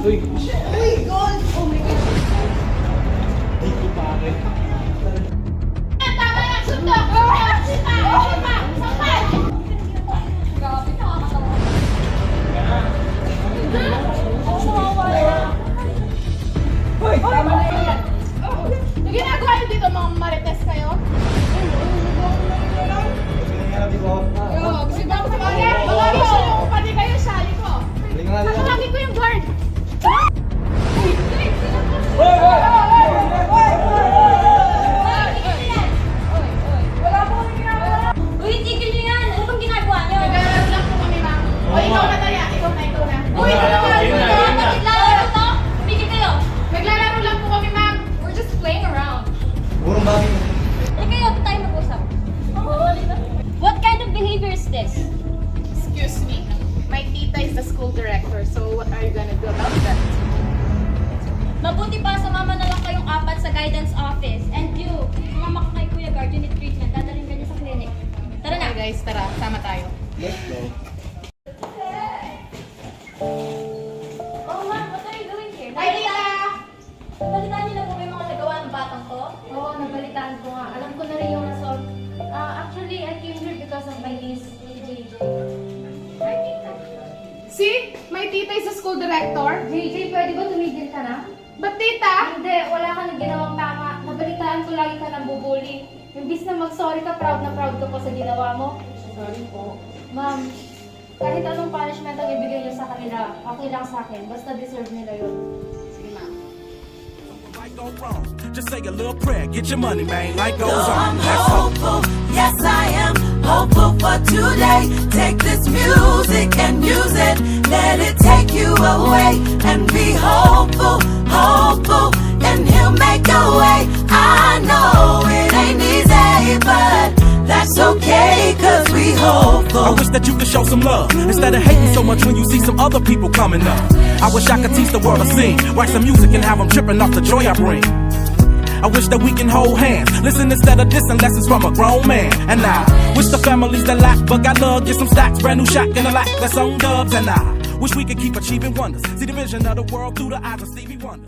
Uy, gold! Oh my God! Ay, ko pare. Tama yan, suntok! Sima! Sampal! Grabe, nakakatawa. Hoy, tama na yan. Yung ginagawa niyo dito, mga marites kayo? Si Bang Sabaya, mga gusto nyo, pati kayo, sali ko. Kasakagin ko yung guard. Uy, tigil niyo yan! Ano bang ginagawa niyo? Naglalaro lang po kami, ma'am. O, ikaw na tayo. Ikaw na. Uy, ito na. Bakit lalaro to? Tumigil kayo! Naglalaro lang po kami, ma'am. We're just playing around. Purong bagay. Ano kayo? Ba't tayo mag-usap? What kind of behavior is this? Excuse me. My tita is the school director, so what are you gonna do about that? Mabuti pa sumama na lang kayong apat sa guidance office. And you, sumama ka kay Kuya Guard, you need treatment. Dadalhin ka niya sa clinic. Tara na! Okay guys, tara. Sama tayo. Let's go. Oh ma'am, what are you doing here? Hi, tita! Balitaan niyo na po may mga nagawa ng batang to? Oo, nabalitaan ko nga. Alam ko na rin yung result. Actually, I came here because of my niece, si JJ. Hi, tita. See? My tita is the school director. JJ, pwede ba tumigil ka na? But tita! Hindi, wala ka nang ginawang tama. Nabalitaan ko lagi ka ng bubuli. Imbis na mag-sorry ka, proud na proud ka pa sa ginawa mo. Sorry po. Ma'am, kahit anong punishment ang ibigay niyo sa kanila, okay lang sa akin. Basta deserve nila yun. Sige, ma'am. Right or wrong, just say a little prayer, get your money, man. Life goes So on. I'm Let's go. hopeful, yes I am hopeful for today. Take this music and use it, let it take you away. And be hopeful, hopeful, and he'll make a way. I know it ain't easy, but that's okay, cause we I hopeful. wish that you could show some love instead of hating so much when you see some other people coming up. I wish I could teach the world to sing, write some music and have them tripping off the joy I bring. I wish that we can hold hands, listen instead of dissing lessons from a grown man. And I wish the families that lack but got love get some stacks, brand new shot in the lack that's on dubs. And I wish we could keep achieving wonders, see the vision of the world through the eyes of Stevie Wonder.